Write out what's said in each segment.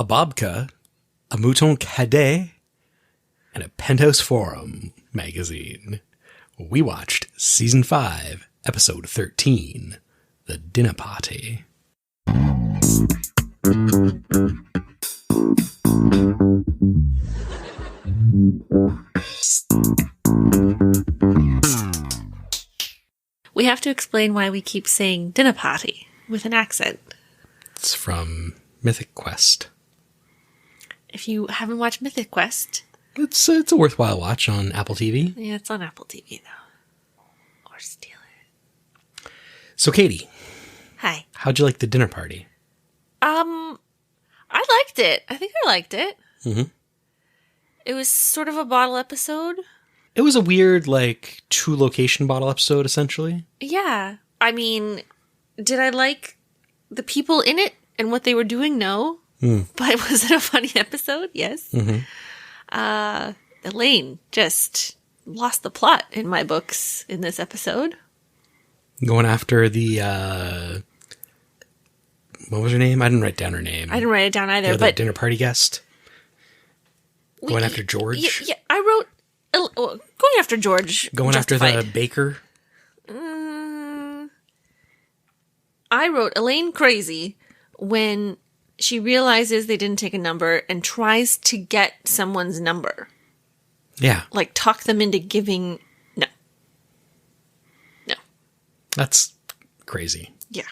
a babka, a mouton cadet, and a penthouse forum magazine. We watched season 5, episode 13, The Dinner Party. We have to explain why we keep saying dinner party with an accent. It's from Mythic Quest. If you haven't watched Mythic Quest... It's a worthwhile watch on Apple TV. Yeah, it's on Apple TV, though. Or steal it. So, Katy. Hi. How'd you like the dinner party? I liked it. I think I liked it. Mm-hmm. It was sort of a bottle episode. It was a weird, like, 2-location bottle episode, essentially. Yeah. I mean, did I like the people in it and what they were doing? No. But was it a funny episode? Yes. Mm-hmm. Elaine just lost the plot in my books in this episode. Going after the, what was her name? I didn't write down her name. I didn't write it down either, but dinner party guest. Going after George. Yeah, I wrote going after George. Going justified. after the baker. I wrote Elaine crazy when she realizes they didn't take a number and tries to get someone's number. Yeah. Like talk them into giving. No. That's crazy. Yeah.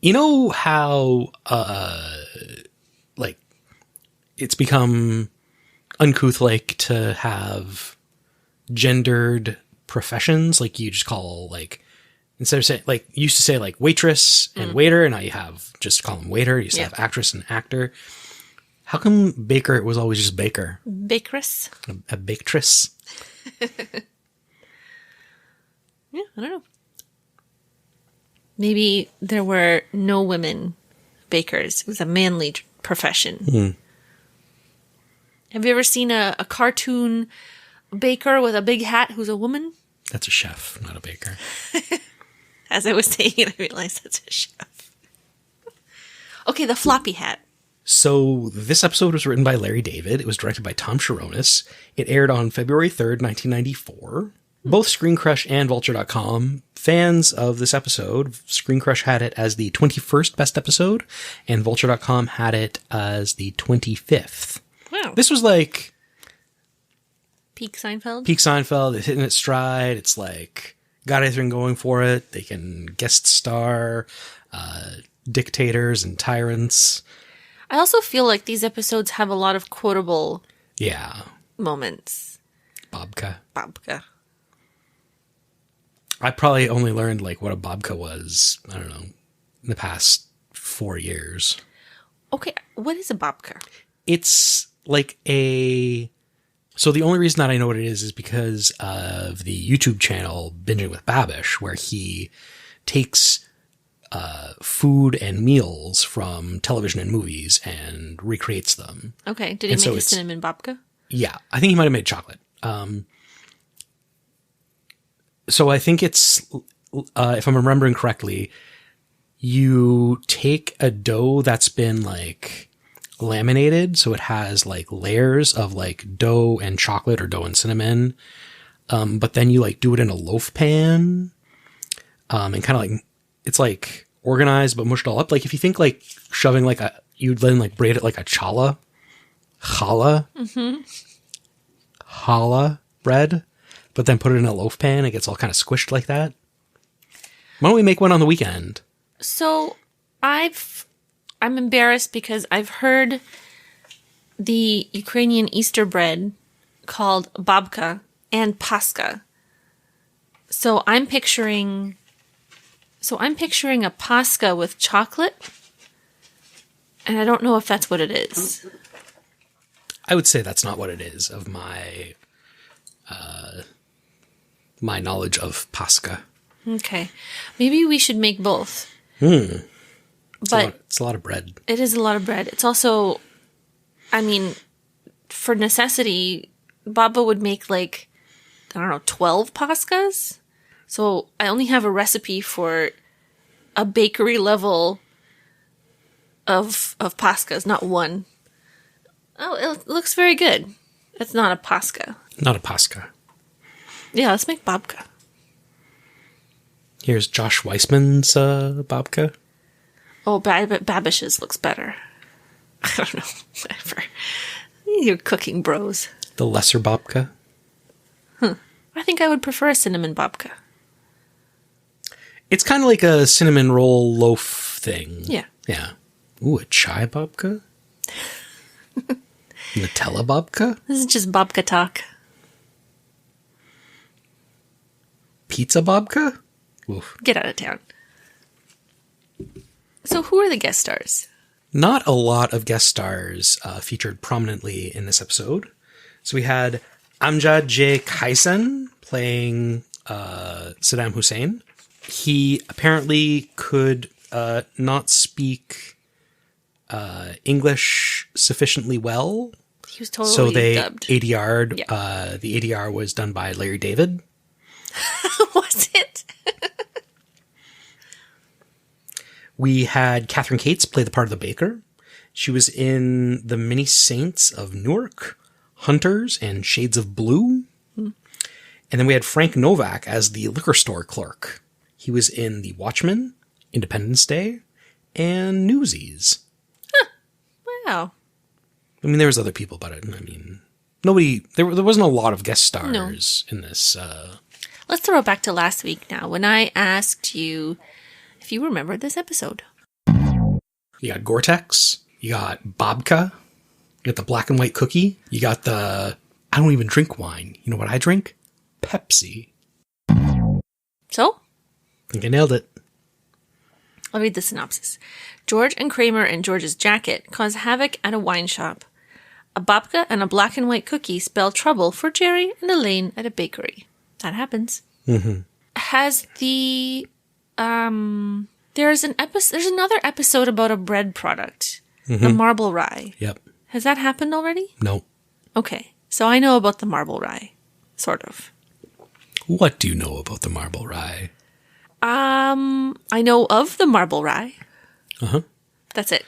You know how, like, it's become uncouth, like, to have gendered professions, like, you just call, like, instead of saying, like, you used to say, like, waitress and waiter, and now you have, just call them waiter, you used to have actress and actor. How come baker was always just baker? Bakeress? A baketress? Yeah, I don't know. Maybe there were no women bakers. It was a manly profession. Have you ever seen a cartoon baker with a big hat who's a woman? That's a chef, not a baker. As I was saying it, I realized that's a chef. Okay, the floppy hat. So this episode was written by Larry David. It was directed by Tom Sharonis. It aired on February 3rd, 1994. Both Screen Crush and Vulture.com fans of this episode. Screen Crush had it as the 21st best episode, and Vulture.com had it as the 25th. Wow. This was like Peak Seinfeld? Peak Seinfeld. It's hitting its stride. It's like got everything going for it. They can guest star dictators and tyrants. I also feel like these episodes have a lot of quotable moments. Babka. I probably only learned like what a babka was, I don't know, in the past 4 years. Okay, what is a babka? It's like so the only reason that I know what it is because of the YouTube channel Binging with Babish, where he takes food and meals from television and movies and recreates them. Okay, did he make a cinnamon babka? Yeah, I think he might have made chocolate. So I think it's, if I'm remembering correctly, you take a dough that's been like laminated, so it has like layers of like dough and chocolate or dough and cinnamon, but then you like do it in a loaf pan, and kind of like, it's like organized but mushed all up. Like if you think like shoving like you'd then like braid it like a challah bread, but then put it in a loaf pan. It gets all kind of squished like that. Why don't we make one on the weekend? So I'm embarrassed because I've heard the Ukrainian Easter bread called babka and paska. So I'm picturing a paska with chocolate, and I don't know if that's what it is. I would say that's not what it is of my my knowledge of Pascha. Okay. Maybe we should make both. It's a lot of bread. It is a lot of bread. It's also, I mean, for necessity, Baba would make like, I don't know, 12 Pascas. So I only have a recipe for a bakery level of Pascas, not one. Oh, it looks very good. It's not a Pasca. Not a Pasca. Yeah, let's make babka. Here's Josh Weissman's babka. Oh, Babish's looks better. I don't know. Whatever. You're cooking bros. The lesser babka. I think I would prefer a cinnamon babka. It's kind of like a cinnamon roll loaf thing. Yeah. Yeah. Ooh, a chai babka? Nutella babka? This is just babka talk. Pizza babka? Oof. Get out of town. So who are the guest stars? Not a lot of guest stars featured prominently in this episode. So we had Amjad J. Kaisen playing Saddam Hussein. He apparently could not speak English sufficiently well. He was totally so they dubbed. ADR'd. Yeah. The ADR was done by Larry David. Was it? We had Catherine Cates play the part of the baker. She was in The Many Saints of Newark, Hunters, and Shades of Blue. And then we had Frank Novak as the liquor store clerk. He was in The Watchmen, Independence Day, and Newsies. Wow. I mean, there was other people, but I mean, nobody. There wasn't a lot of guest stars in this. Let's throw it back to last week now when I asked you if you remembered this episode. You got Gore-Tex. You got Babka. You got the black and white cookie. You got the, I don't even drink wine. You know what I drink? Pepsi. So? I think I nailed it. I'll read the synopsis. George and Kramer and George's jacket cause havoc at a wine shop. A babka and a black and white cookie spell trouble for Jerry and Elaine at a bakery. That happens. Mm-hmm. Has the there's another episode about a bread product, the marble rye. Yep. Has that happened already? No. Okay, so I know about the marble rye, sort of. What do you know about the marble rye? I know of the marble rye. That's it.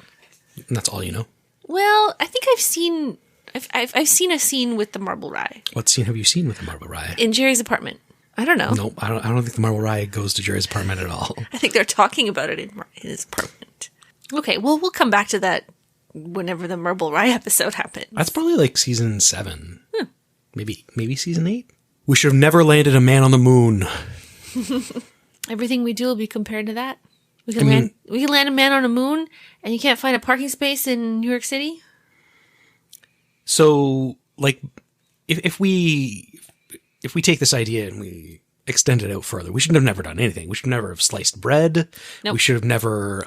And that's all you know? Well, I think I've seen a scene with the marble rye. What scene have you seen with the marble rye? In Jerry's apartment. I don't know. No, I don't think the marble rye goes to Jerry's apartment at all. I think they're talking about it in his apartment. Okay, well, we'll come back to that whenever the marble rye episode happens. That's probably like season 7. Maybe season 8? We should have never landed a man on the moon. Everything we do will be compared to that. We can land a man on a moon, and you can't find a parking space in New York City? So, like, if we take this idea and we extend it out further, we should have never done anything. We should never have sliced bread. Nope. We should have never,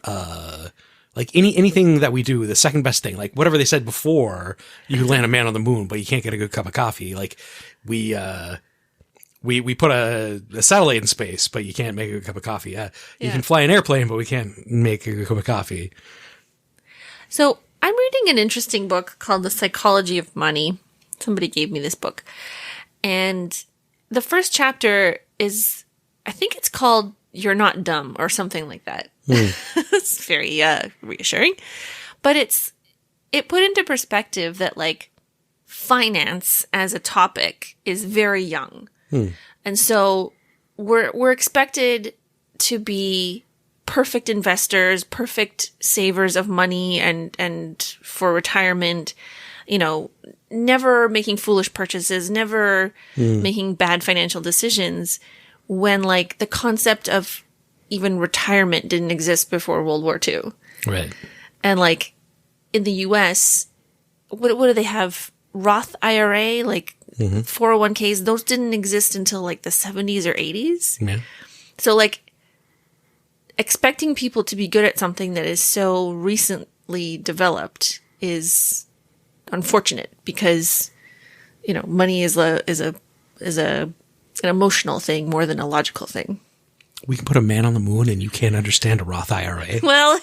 like anything that we do, the second best thing, like whatever they said before, you land a man on the moon, but you can't get a good cup of coffee. Like we put a satellite in space, but you can't make a good cup of coffee. You can fly an airplane, but we can't make a good cup of coffee. So I'm reading an interesting book called The Psychology of Money. Somebody gave me this book. And the first chapter is, I think it's called You're Not Dumb or something like that. It's very reassuring. But it put into perspective that like finance as a topic is very young. And so we're expected to be perfect investors, perfect savers of money and for retirement, you know, never making foolish purchases, never making bad financial decisions when like the concept of even retirement didn't exist before World War II. Right. And like in the US, what do they have? Roth IRA, like 401ks, those didn't exist until like the 70s or 80s. Yeah. So like expecting people to be good at something that is so recently developed is unfortunate because, you know, money is an emotional thing more than a logical thing. We can put a man on the moon and you can't understand a Roth IRA. Well,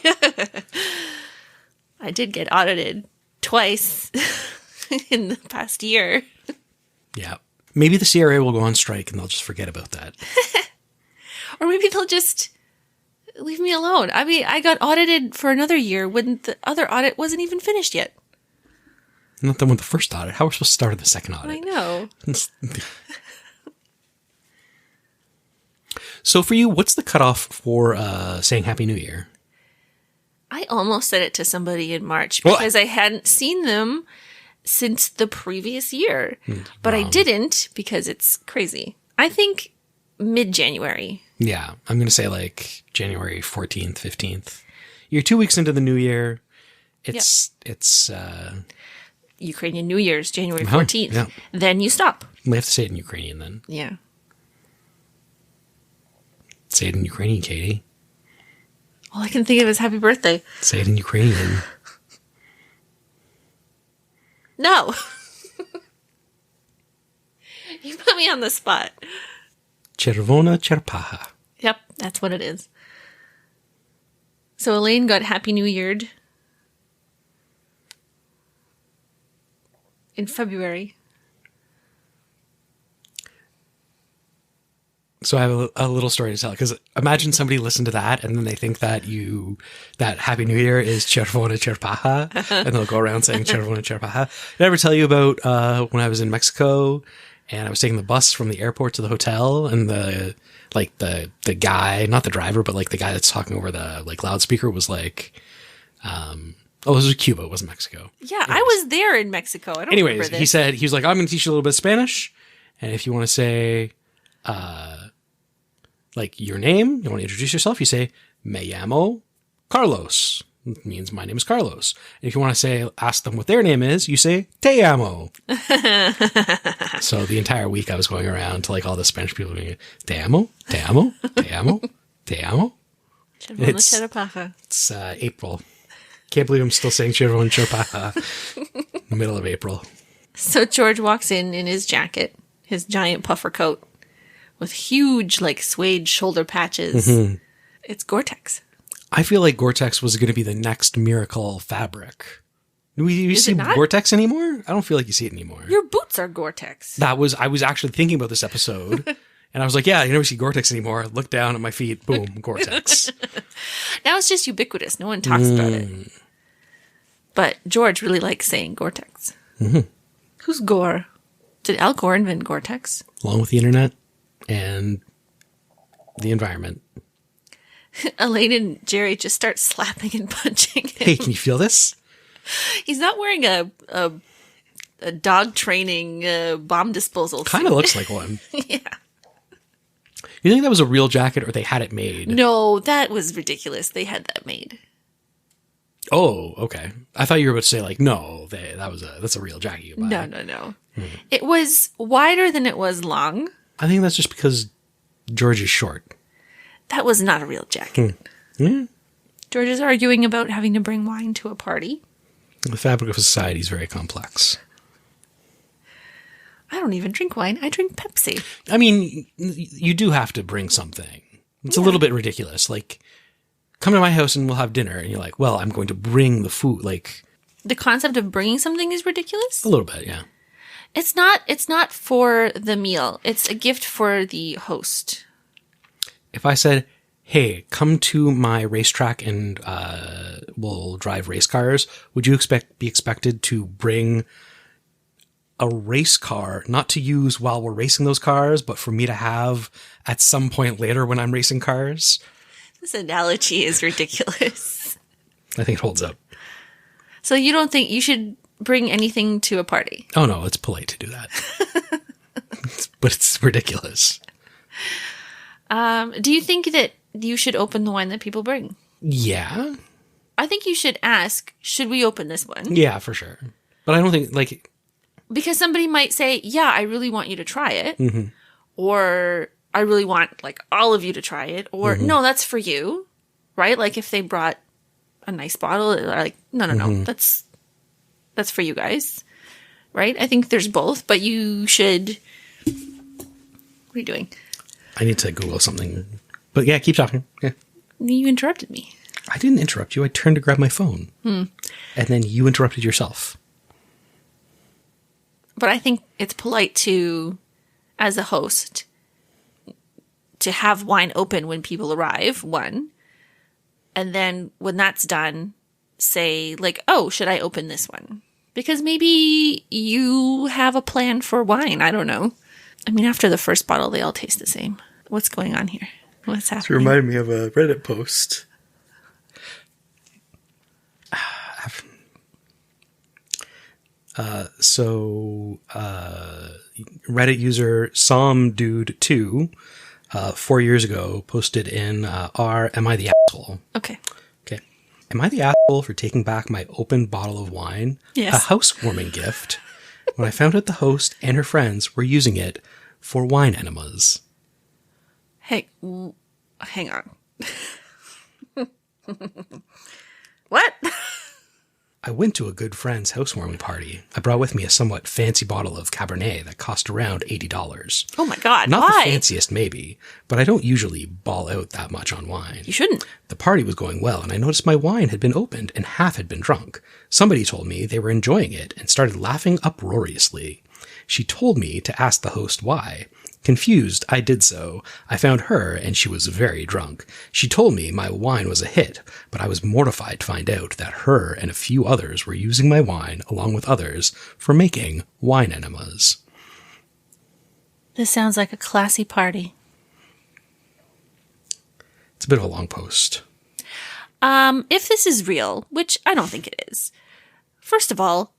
I did get audited twice in the past year. Yeah. Maybe the CRA will go on strike and they'll just forget about that. Or maybe they'll just leave me alone. I mean, I got audited for another year when the other audit wasn't even finished yet. Not the one with the first audit. How are we supposed to start on the second audit? I know. So for you, what's the cutoff for saying Happy New Year? I almost said it to somebody in March because I hadn't seen them since the previous year. But I didn't because it's crazy. I think mid-January. Yeah, I'm going to say like January 14th, 15th. You're 2 weeks into the new year. It's Ukrainian New Year's, January 14th. Yeah. Then you stop. We have to say it in Ukrainian then. Yeah. Say it in Ukrainian, Katy. All I can think of is happy birthday. Say it in Ukrainian. No. You put me on the spot. Czerwona czerpacha. Yep, that's what it is. So Elaine got Happy New Year'd in February. So I have a little story to tell, because imagine somebody listened to that and then they think that that Happy New Year is Czerwona czerpacha, and they'll go around saying Czerwona czerpacha. Did I ever tell you about when I was in Mexico and I was taking the bus from the airport to the hotel, and the guy, not the driver, but like the guy that's talking over the like loudspeaker was like, this was Cuba, it wasn't Mexico. Yeah, anyways. I was there in Mexico. I don't remember this. He was like, I'm going to teach you a little bit of Spanish, and if you want to say, like your name, you want to introduce yourself, you say, me llamo Carlos. It means my name is Carlos. And if you want to ask them what their name is, you say, te amo. So the entire week I was going around to like all the Spanish people doing, te amo, te amo, te amo, te amo. It's April. Can't believe I'm still saying Czerwona czerpacha in the middle of April. So George walks in his jacket, his giant puffer coat, with huge, like, suede shoulder patches. Mm-hmm. It's Gore-Tex. I feel like Gore-Tex was going to be the next miracle fabric. Do you see Gore-Tex anymore? I don't feel like you see it anymore. Your boots are Gore-Tex. I was actually thinking about this episode, and I was like, yeah, you never see Gore-Tex anymore. I look down at my feet, boom, Gore-Tex. Now it's just ubiquitous. No one talks about it. But George really likes saying Gore-Tex. Mm-hmm. Who's Gore? Did Al Gore invent Gore-Tex? Along with the internet and the environment. Elaine and Jerry just start slapping and punching him. Hey, can you feel this? He's not wearing a dog training bomb disposal suit. Kind of looks like one. Yeah. You think that was a real jacket or they had it made? No, that was ridiculous. They had that made. Oh, okay. I thought you were about to say like, no, that's a real jacket you buy. No. Mm-hmm. It was wider than it was long. I think that's just because George is short. That was not a real jacket. Yeah. George is arguing about having to bring wine to a party. The fabric of society is very complex. I don't even drink wine. I drink Pepsi. I mean, you do have to bring something. It's a little bit ridiculous. Like, come to my house and we'll have dinner. And you're like, well, I'm going to bring the food. Like, the concept of bringing something is ridiculous? A little bit, yeah. It's not for the meal. It's a gift for the host. If I said, hey, come to my racetrack and we'll drive race cars, would you be expected to bring a race car, not to use while we're racing those cars, but for me to have at some point later when I'm racing cars? This analogy is ridiculous. I think it holds up. So you don't think you should bring anything to a party? Oh, no, it's polite to do that. But it's ridiculous. Do you think that you should open the wine that people bring? Yeah. I think you should ask, should we open this one? Yeah, for sure. But I don't think, like... Because somebody might say, yeah, I really want you to try it. Mm-hmm. Or I really want, like, all of you to try it. Or, no, that's for you. Right? Like, if they brought a nice bottle, they're like, no, that's for you guys. Right? I think there's both, but you should... What are you doing? I need to Google something. But yeah, keep talking. Yeah. You interrupted me. I didn't interrupt you. I turned to grab my phone. And then you interrupted yourself. But I think it's polite to, as a host, to have wine open when people arrive, one. And then when that's done, say, like, oh, should I open this one? Because maybe you have a plan for wine. I don't know. I mean, after the first bottle, they all taste the same. What's going on here? What's happening? This reminded me of a Reddit post. Reddit user SomDude2 4 years ago posted in Am I the Asshole? Okay. Am I the asshole for taking back my open bottle of wine? Yes. A housewarming gift. When I found out the host and her friends were using it for wine enemas. Hey, hang on. What? I went to a good friend's housewarming party. I brought with me a somewhat fancy bottle of Cabernet that cost around $80. Oh my God, Not why? the fanciest, maybe, but I don't usually ball out that much on wine. You shouldn't. The party was going well, and I noticed my wine had been opened and half had been drunk. Somebody told me they were enjoying it and started laughing uproariously. She told me to ask the host why. Confused, I did so. I found her, and she was very drunk. She told me my wine was a hit, but I was mortified to find out that her and a few others were using my wine, along with others, for making wine enemas. This sounds like a classy party. It's a bit of a long post. If this is real, which I don't think it is, first of all,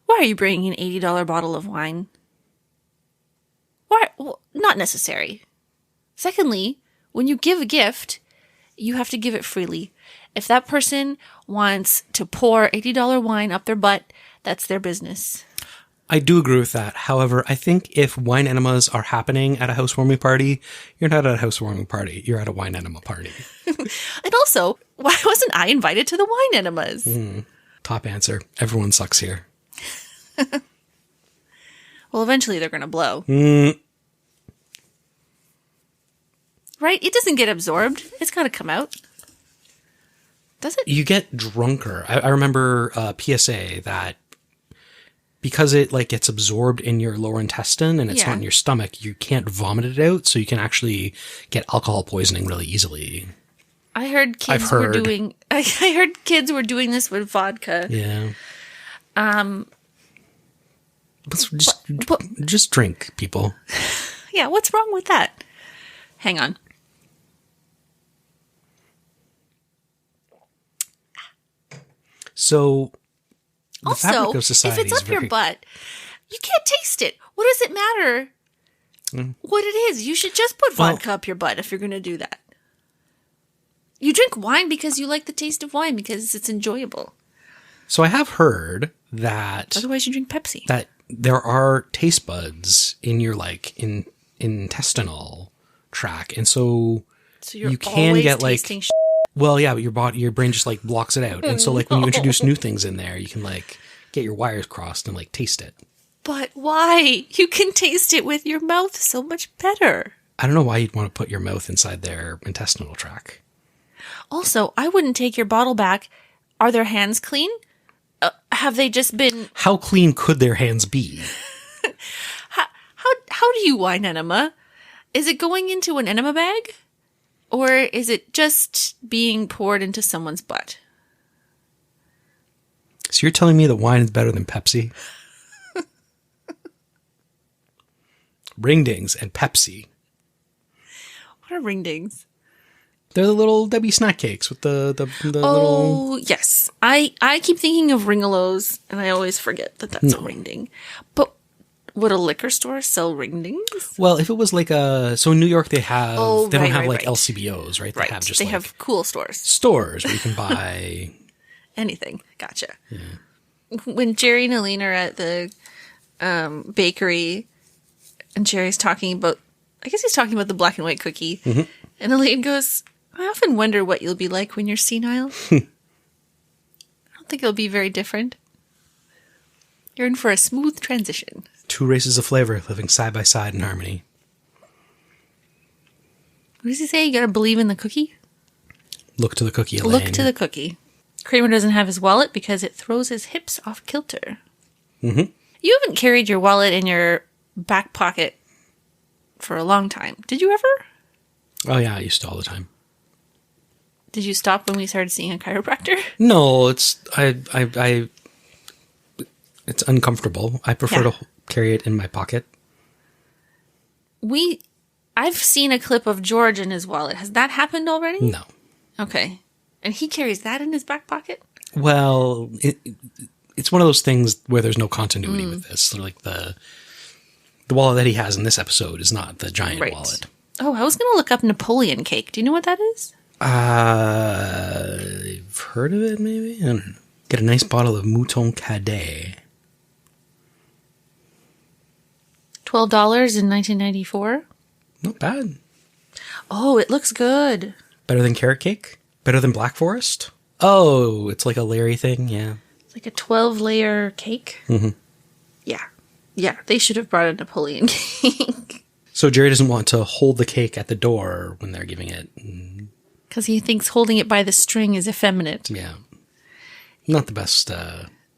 why are you bringing an $80 bottle of wine? Why? Well, not necessary. Secondly, when you give a gift, you have to give it freely. If that person wants to pour $80 wine up their butt, that's their business. I do agree with that. However, I think if wine enemas are happening at a housewarming party, you're not at a housewarming party. You're at a wine enema party. And also, why wasn't I invited to the wine enemas? Top answer. Everyone sucks here. Well, eventually they're going to blow. Right? It doesn't get absorbed. It's got to come out. Does it? You get drunker. I remember PSA that because it like gets absorbed in your lower intestine and it's not in your stomach, you can't vomit it out, so you can actually get alcohol poisoning really easily. I heard kids were doing. I heard kids were doing this with vodka. Yeah. Just drink, people. Yeah, what's wrong with that? Hang on. So, the Also, fabric of society if it's up your butt, you can't taste it. What does it matter what it is? You should just put vodka up your butt if you're going to do that. You drink wine because you like the taste of wine because it's enjoyable. So I have heard that Otherwise, you drink Pepsi. that there are taste buds in your like intestinal tract, and so you're you can always get like tasting well, yeah, but your brain just like blocks it out, and so like when you introduce new things in there, you can like get your wires crossed and like taste it. But why? You can taste it with your mouth so much better. I don't know why you'd want to put your mouth inside their intestinal tract. Also, I wouldn't take your bottle back. Are their hands clean? Have they just been... How clean could their hands be? How do you wine enema? Is it going into an enema bag? Or is it just being poured into someone's butt? So you're telling me that wine is better than Pepsi? Ringdings and Pepsi. What are ringdings? They're the little Debbie snack cakes with the little... Oh, yes. I keep thinking of Ringalos, and I always forget that that's a ringding. But would a liquor store sell ringdings? Well, if it was like a... So in New York, they have... they don't have like right. LCBOs, right? They have just they like have cool stores. stores where you can buy... Anything. Gotcha. Yeah. When Jerry and Aline are at the bakery, and Jerry's talking about... I guess he's talking about the black and white cookie. Mm-hmm. And Aline goes... I often wonder what you'll be like when you're senile. I don't think it'll be very different. You're in for a smooth transition. Two races of flavor living side by side in harmony. What does he say? You gotta believe in the cookie? Look to the cookie, Elaine. Look to the cookie. Kramer doesn't have his wallet because it throws his hips off kilter. Mm-hmm. You haven't carried your wallet in your back pocket for a long time. Did you ever? Oh yeah, I used to all the time. Did you stop when we started seeing a chiropractor? No, it's It's uncomfortable. I prefer to carry it in my pocket. I've seen a clip of George in his wallet. Has that happened already? No. Okay. And he carries that in his back pocket? Well, it's one of those things where there's no continuity with this. So like the wallet that he has in this episode is not the giant wallet. Oh, I was going to look up Napoleon cake. Do you know what that is? I've heard of it, maybe? I don't know. Get a nice bottle of Mouton Cadet. $12 in 1994. Not bad. Oh, it looks good. Better than carrot cake? Better than Black Forest? Oh, it's like a Larry thing, yeah. It's like a 12-layer cake. Mm-hmm. Yeah. Yeah, they should have brought a Napoleon cake. So Jerry doesn't want to hold the cake at the door when they're giving it. Because he thinks holding it by the string is effeminate. Yeah. Not the best.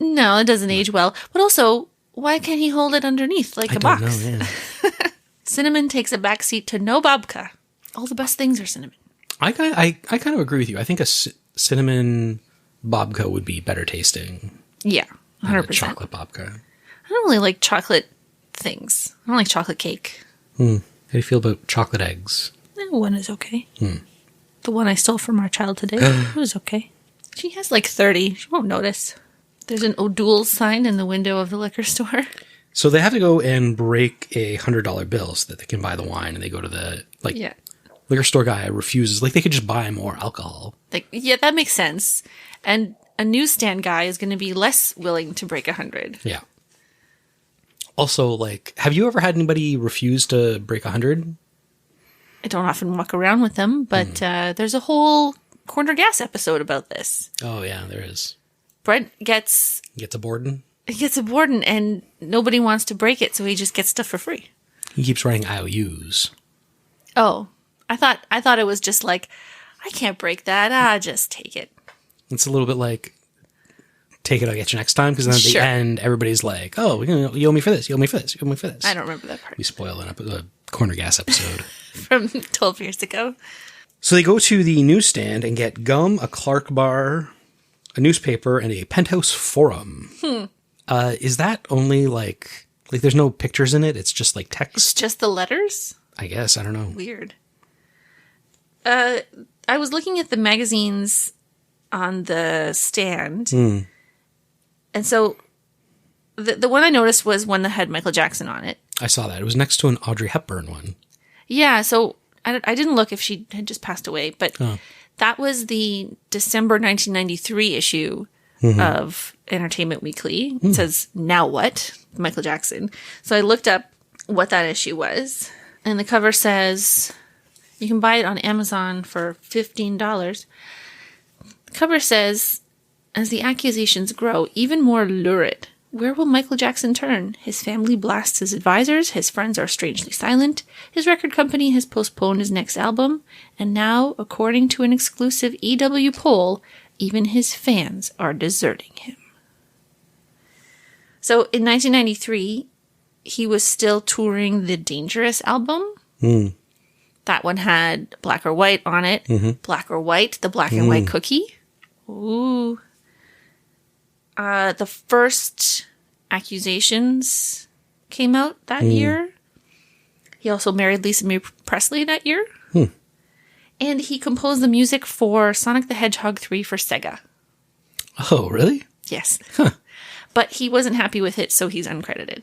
No, it doesn't age well. But also, why can't he hold it underneath like a box? I don't know, yeah. Cinnamon takes a backseat to no babka. All the best things are cinnamon. I kind of agree with you. I think a cinnamon babka would be better tasting. Yeah, 100%. Chocolate babka. I don't really like chocolate things. I don't like chocolate cake. How do you feel about chocolate eggs? One is okay. The one I stole from our child today, it was okay. She has like 30. She won't notice. There's an O'Doul's sign in the window of the liquor store. So they have to go and break a $100 bill so that they can buy the wine, and they go to the liquor store guy refuses. Like, they could just buy more alcohol. Yeah, that makes sense. And a newsstand guy is going to be less willing to break 100. Yeah. Also, like, have you ever had anybody refuse to break 100? I don't often walk around with them, but there's a whole Corner Gas episode about this. Oh, yeah, there is. Brent gets a Borden? He gets a Borden, and nobody wants to break it, so he just gets stuff for free. He keeps writing IOUs. Oh, I thought it was just like, I can't break that. Just take it. It's a little bit like, take it, I'll get you next time. Because then at the end, everybody's like, oh, you owe me for this. You owe me for this. You owe me for this. I don't remember that part. We spoiled a Corner Gas episode. From 12 years ago. So they go to the newsstand and get gum, a Clark bar, a newspaper, and a Penthouse Forum. Is that only like there's no pictures in it? It's just like text? It's just the letters? I guess. I don't know. Weird. I was looking at the magazines on the stand. And so the one I noticed was one that had Michael Jackson on it. I saw that. It was next to an Audrey Hepburn one. Yeah, so I didn't look if she had just passed away, but that was the December 1993 issue of Entertainment Weekly. It says, Now What? Michael Jackson. So I looked up what that issue was, and the cover says, you can buy it on Amazon for $15. The cover says, as the accusations grow even more lurid, where will Michael Jackson turn? His family blasts his advisors, his friends are strangely silent, his record company has postponed his next album, and now, according to an exclusive EW poll, even his fans are deserting him. So in 1993, he was still touring the Dangerous album. That one had Black or White on it. Black or White, the black and white cookie. Ooh. The first accusations came out that year. He also married Lisa Marie Presley that year. And he composed the music for Sonic the Hedgehog 3 for Sega. Oh, really? Yes. But he wasn't happy with it, so he's uncredited.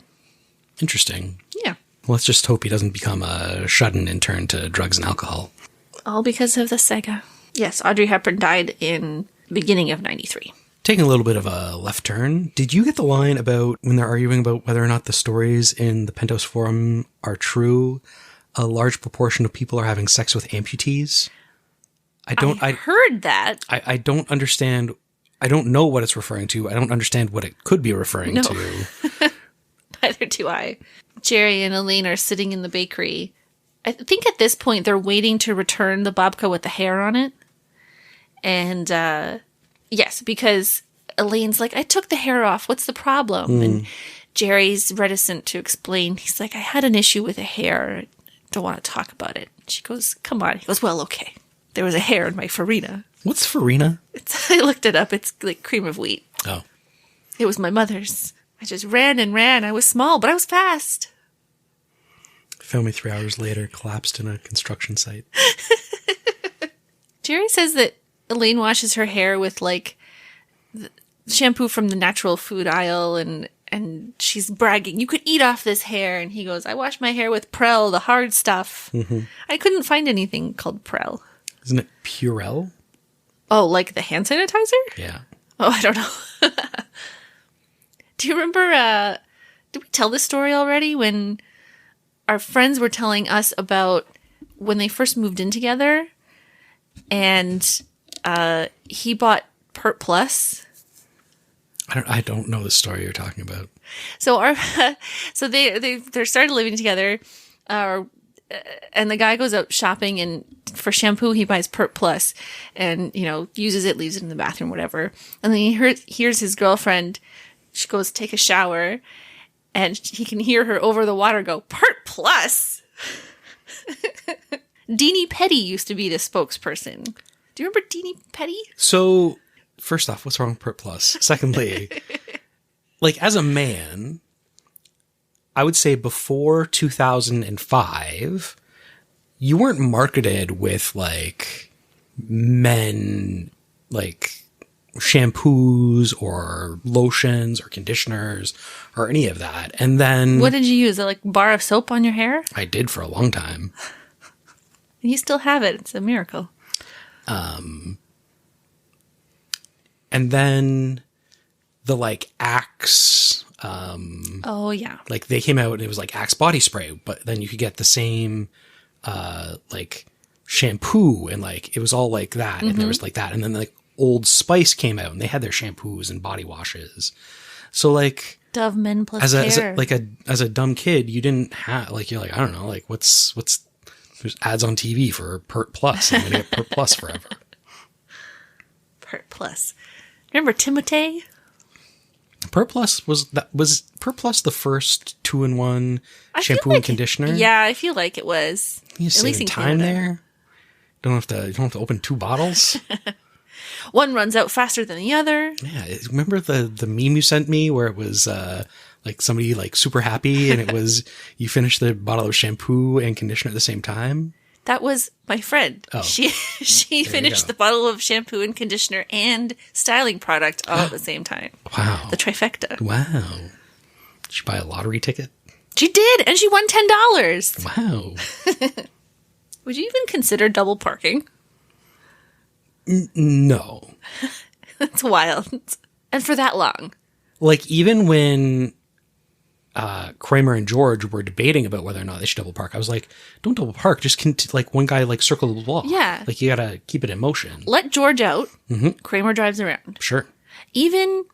Interesting. Yeah. Let's just hope he doesn't become a shut-in and turn to drugs and alcohol. All because of the Sega. Yes, Audrey Hepburn died in the beginning of 93. Taking a little bit of a left turn, did you get the line about when they're arguing about whether or not the stories in the Penthouse Forum are true? A large proportion of people are having sex with amputees. I heard that. I don't understand. I don't know what it's referring to. I don't understand what it could be referring to. Neither do I. Jerry and Elaine are sitting in the bakery. I think at this point they're waiting to return the babka with the hair on it. And yes, because Elaine's like, I took the hair off. What's the problem? And Jerry's reticent to explain. He's like, I had an issue with the hair. I don't want to talk about it. She goes, come on. He goes, well, okay. There was a hair in my farina. What's farina? I looked it up. It's like cream of wheat. Oh. It was my mother's. I just ran and ran. I was small, but I was fast. Found me 3 hours later, collapsed in a construction site. Jerry says that Elaine washes her hair with like shampoo from the natural food aisle, and she's bragging, you could eat off this hair. And he goes, I wash my hair with Prel, the hard stuff. Mm-hmm. I couldn't find anything called Prel. Isn't it Purell? Oh, like the hand sanitizer? Yeah. Oh, I don't know. Do you remember, did we tell this story already when our friends were telling us about when they first moved in together and he bought Pert Plus? I don't know the story you're talking about. So they started living together, and the guy goes out shopping, and for shampoo he buys Pert Plus, and uses it, leaves it in the bathroom, whatever. And then he hears his girlfriend. She goes to take a shower, and he can hear her over the water go, Pert Plus. Deanie Petty used to be the spokesperson. Do you remember Deanie Petty? So, first off, what's wrong with Pert Plus? Secondly, like, as a man, I would say before 2005, you weren't marketed with, like, men, like, shampoos or lotions or conditioners or any of that. And then... What did you use? A, like, bar of soap on your hair? I did for a long time. And you still have it. It's a miracle. And then the, like, Axe... oh, yeah. Like, they came out and it was, like, Axe body spray, but then you could get the same, like, shampoo, and, like, it was all like that, and there was, like, that. And then, like, Old Spice came out, and they had their shampoos and body washes. So, like... Dove Men Plus as Care. As a dumb kid, you didn't have... Like, you're like, I don't know, like, what's... There's ads on TV for Pert Plus. I'm going to get Pert Plus forever. Pert Plus. Remember Timotei? Pert Plus was Pert Plus the first 2-in-1 shampoo and conditioner? Yeah, I feel like it was. You At least in time Canada. there. You don't have to open 2 bottles. One runs out faster than the other. Yeah, remember the meme you sent me where it was like somebody like super happy, and it was you finished the bottle of shampoo and conditioner at the same time? That was my friend. Oh. She finished the bottle of shampoo and conditioner and styling product all at the same time. Wow. The trifecta. Wow. Did she buy a lottery ticket? She did, and she won $10. Wow. Would you even consider double parking? No. That's wild. And for that long. Like, even when Kramer and George were debating about whether or not they should double park, I was like, don't double park. Just like one guy like circle the wall. Yeah. Like, you gotta keep it in motion. Let George out. Mm-hmm. Kramer drives around. Sure. Even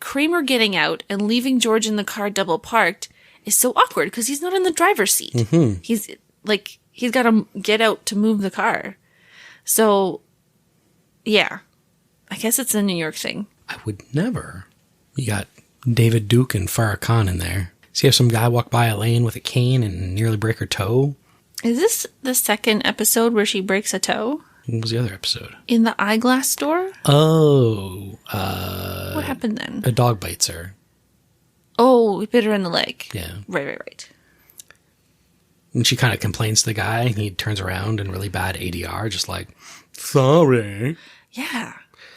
Kramer getting out and leaving George in the car double parked is so awkward because he's not in the driver's seat. Mm-hmm. He's got to get out to move the car. So, yeah. I guess it's a New York thing. I would never. You got David Duke and Farrah Khan in there. See if some guy walk by a lane with a cane and nearly break her toe? Is this the second episode where she breaks a toe? What was the other episode? In the eyeglass store? Oh. What happened then? A dog bites her. Oh, it bit her in the leg. Yeah. Right. And she kind of complains to the guy, and he turns around in really bad ADR, just like, sorry. Yeah.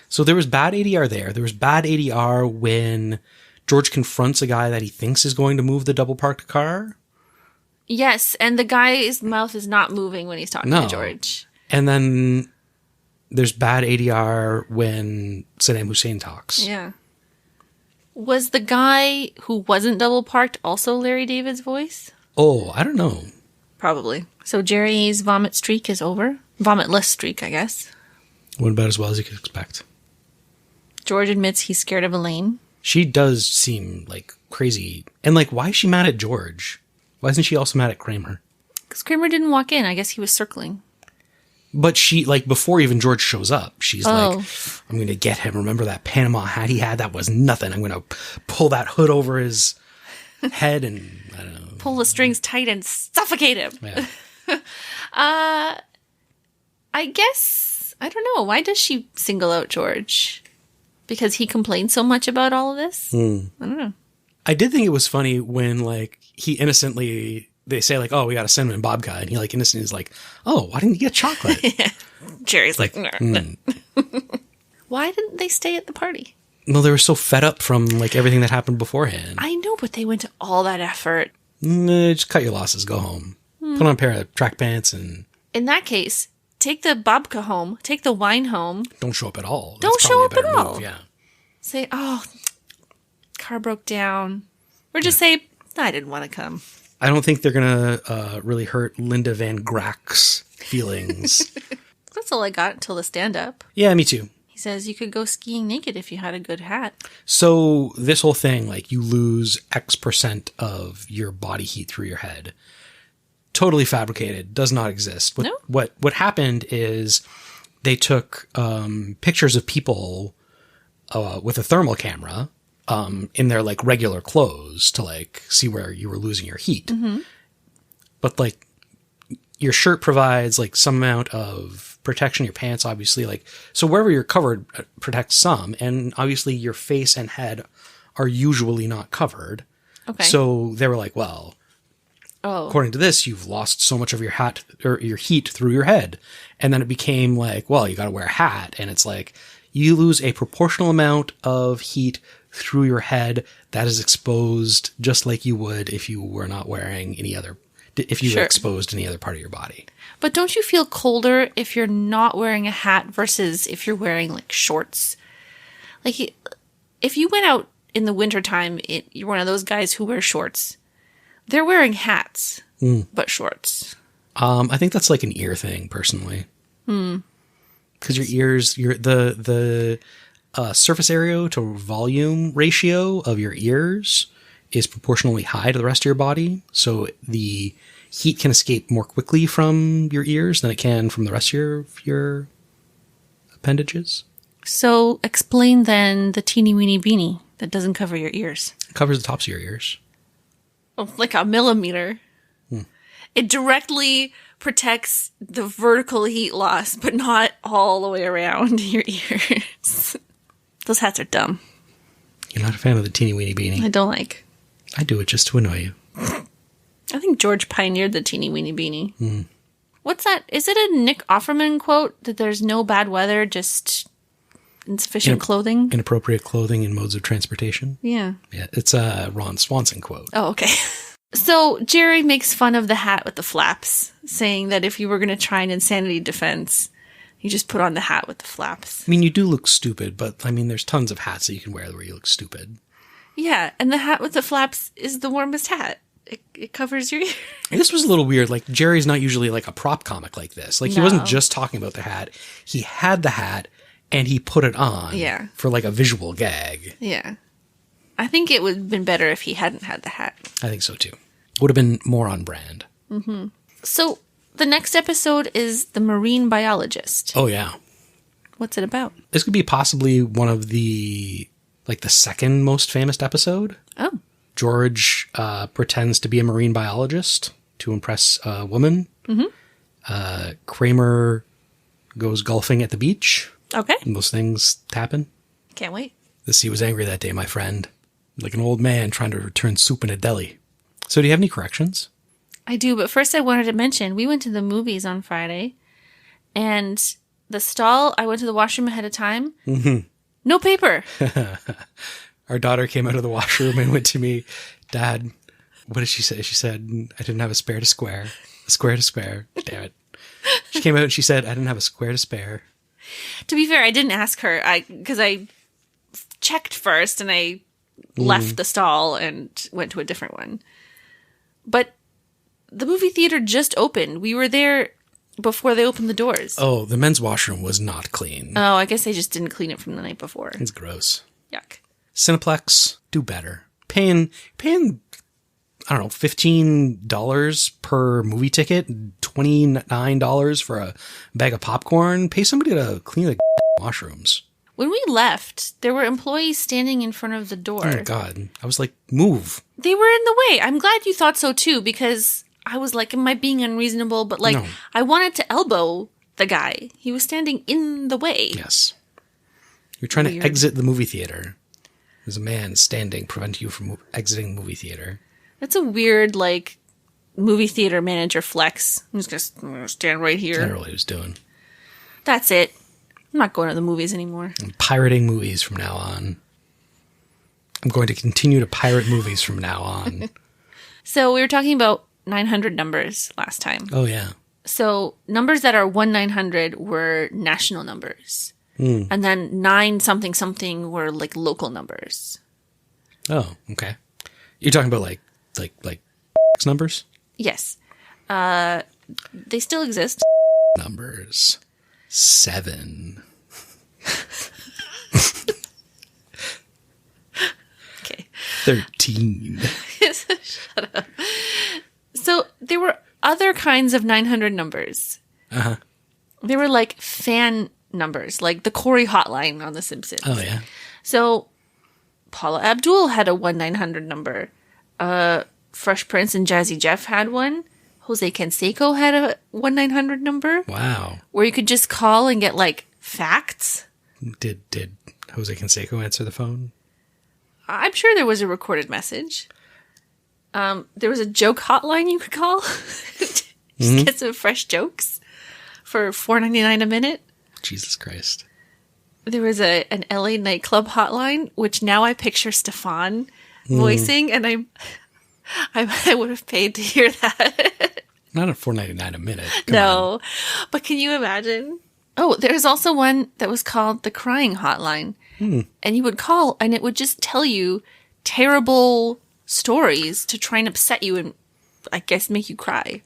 So there was bad ADR there. There was bad ADR when George confronts a guy that he thinks is going to move the double parked car. Yes, and the guy's mouth is not moving when he's talking to George. And then there's bad ADR when Saddam Hussein talks. Yeah. Was the guy who wasn't double parked also Larry David's voice? Oh, I don't know. Probably. So Jerry's vomit streak is over? Vomitless streak, I guess. Went about as well as you could expect. George admits he's scared of Elaine. She does seem like crazy. And like, why is she mad at George? Why isn't she also mad at Kramer? Because Kramer didn't walk in. I guess he was circling. But she, like, before even George shows up, she's like, I'm going to get him. Remember that Panama hat he had? That was nothing. I'm going to pull that hood over his head and, I don't know. Pull the strings tight and suffocate him. Yeah. I guess, I don't know. Why does she single out George? Because he complained so much about all of this? I don't know. I did think it was funny when like he innocently, they say like, oh, we got a cinnamon babka. And he like innocently is like, oh, why didn't you get chocolate? Jerry's like, why didn't they stay at the party? No, they were so fed up from like everything that happened beforehand. I know, but they went to all that effort. Just cut your losses, go home. Put on a pair of track pants and... In that case, take the babka home, take the wine home. Don't show up at all. Don't show up at all. Move, yeah. Say, oh, car broke down. Or just say, I didn't want to come. I don't think they're going to really hurt Linda Van Grack's feelings. That's all I got until the stand-up. Yeah, me too. He says you could go skiing naked if you had a good hat. So this whole thing, like you lose X% of your body heat through your head. Totally fabricated. Does not exist. What happened is they took pictures of people with a thermal camera in their like regular clothes to like see where you were losing your heat. Mm-hmm. But like your shirt provides like some amount of protection, your pants obviously, like, so wherever you're covered protects some, and obviously your face and head are usually not covered. Okay. So they were like, well, according to this, you've lost so much of your hat or your heat through your head. And then it became like, well, you got to wear a hat. And it's like, you lose a proportional amount of heat through your head that is exposed just like you would if you were not wearing any other, if you were exposed any other part of your body. But don't you feel colder if you're not wearing a hat versus if you're wearing like shorts? Like if you went out in the wintertime, you're one of those guys who wear shorts. They're wearing hats, but shorts. I think that's like an ear thing, personally. Because your ears, the surface area to volume ratio of your ears is proportionally high to the rest of your body. So the heat can escape more quickly from your ears than it can from the rest of your appendages. So explain then the teeny weeny beanie that doesn't cover your ears. It covers the tops of your ears. Oh, like a millimeter. It directly protects the vertical heat loss, but not all the way around your ears. Those hats are dumb. You're not a fan of the teeny weeny beanie? I don't like. I do it just to annoy you. I think George pioneered the teeny weeny beanie. What's that? Is it a Nick Offerman quote that there's no bad weather, just insufficient clothing? Inappropriate clothing and modes of transportation? Yeah. Yeah, it's a Ron Swanson quote. Oh, okay. So Jerry makes fun of the hat with the flaps, saying that if you were going to try an insanity defense, you just put on the hat with the flaps. I mean, you do look stupid, but I mean, there's tons of hats that you can wear where you look stupid. Yeah, and the hat with the flaps is the warmest hat. It covers your ear. This was a little weird. Like, Jerry's not usually like a prop comic like this. Like, he wasn't just talking about the hat. He had the hat, and he put it on for like a visual gag. Yeah. I think it would have been better if he hadn't had the hat. I think so, too. Would have been more on brand. Mm-hmm. So, the next episode is The Marine Biologist. Oh, yeah. What's it about? This could be possibly one of the, like, the second most famous episode. Oh. George pretends to be a marine biologist to impress a woman. Mm-hmm. Kramer goes golfing at the beach. Okay. And those things happen. Can't wait. The sea was angry that day, my friend. Like an old man trying to return soup in a deli. So do you have any corrections? I do, but first I wanted to mention, we went to the movies on Friday, and the stall, I went to the washroom ahead of time. Mm-hmm. No paper. Our daughter came out of the washroom and went to me, Dad, what did she say? She said, I didn't have a spare to square. A square to spare. Damn it. She came out and she said, I didn't have a square to spare. To be fair, I didn't ask her because I checked first and I left the stall and went to a different one. But the movie theater just opened. We were there before they opened the doors. Oh, the men's washroom was not clean. Oh, I guess they just didn't clean it from the night before. It's gross. Yuck. Cineplex, do better. Paying, I don't know, $15 per movie ticket, $29 for a bag of popcorn. Pay somebody to clean the washrooms. When we left, there were employees standing in front of the door. Oh, God. I was like, move. They were in the way. I'm glad you thought so, too, because I was like, am I being unreasonable? But, like, no. I wanted to elbow the guy. He was standing in the way. Yes. You're trying to exit the movie theater. There's a man standing, preventing you from exiting the movie theater. That's a weird, like, movie theater manager flex. I'm just gonna stand right here. I don't know what he was doing. That's it. I'm not going to the movies anymore. I'm pirating movies from now on. I'm going to continue to pirate movies from now on. So we were talking about 900 numbers last time. Oh, yeah. So numbers that are 1-900 were national numbers. And then 9 something something were like local numbers. Oh, okay. You're talking about like numbers? Yes. They still exist. Numbers. 7. Okay. 13. Shut up. So there were other kinds of 900 numbers. Uh-huh. They were like fan numbers, like the Corey hotline on The Simpsons. Oh, yeah. So Paula Abdul had a 1-900 number. Fresh Prince and Jazzy Jeff had one. Jose Canseco had a 1-900 number. Wow. Where you could just call and get like facts. Did Jose Canseco answer the phone? I'm sure there was a recorded message. There was a joke hotline you could call. Just get some fresh jokes for $4.99 a minute. Jesus Christ. There was an LA nightclub hotline, which now I picture Stefan voicing, and I would have paid to hear that. Not at $4.99 a minute. Come No. on. But can you imagine? Oh, there's also one that was called the crying hotline. And you would call and it would just tell you terrible stories to try and upset you and I guess make you cry.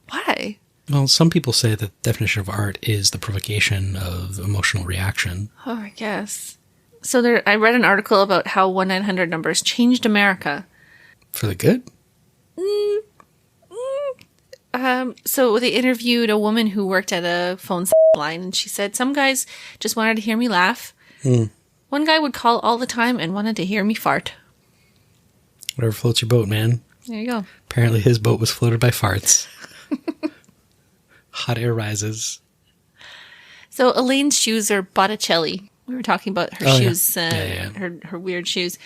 Why? Well, some people say that the definition of art is the provocation of emotional reaction. Oh, I guess. So I read an article about how 1-900 numbers changed America. For the good? So they interviewed a woman who worked at a phone line, and she said, some guys just wanted to hear me laugh. One guy would call all the time and wanted to hear me fart. Whatever floats your boat, man. There you go. Apparently his boat was floated by farts. Hot air rises. So Elaine's shoes are Botticelli. We were talking about her shoes, Yeah. her weird shoes.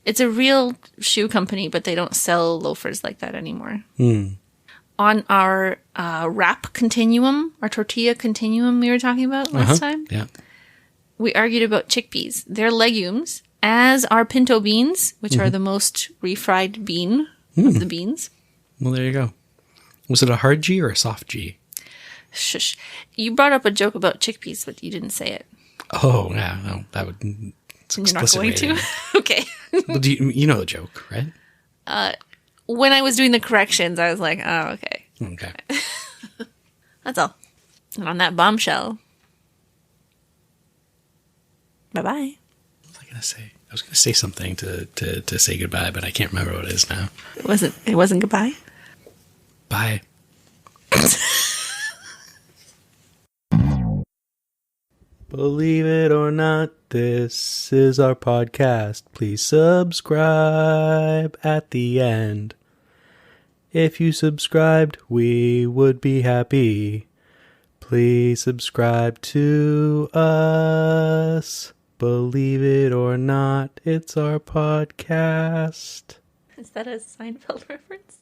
It's a real shoe company, but they don't sell loafers like that anymore. On our wrap continuum, our tortilla continuum we were talking about last time, Yeah. we argued about chickpeas. They're legumes, as are pinto beans, which are the most refried bean of the beans. Well, there you go. Was it a hard G or a soft G? Shush. You brought up a joke about chickpeas, but you didn't say it. Oh, yeah. No, that would... It's You're not explicit going rating. to? Okay. Well, you know the joke, right? When I was doing the corrections, I was like, oh, okay. Okay. That's all. And on that bombshell. Bye-bye. What was I going to say? I was going to say something to say goodbye, but I can't remember what it is now. It wasn't goodbye? Bye. Believe it or not, this is our podcast. Please subscribe at the end. If you subscribed, we would be happy. Please subscribe to us. Believe it or not, it's our podcast. Is that a Seinfeld reference?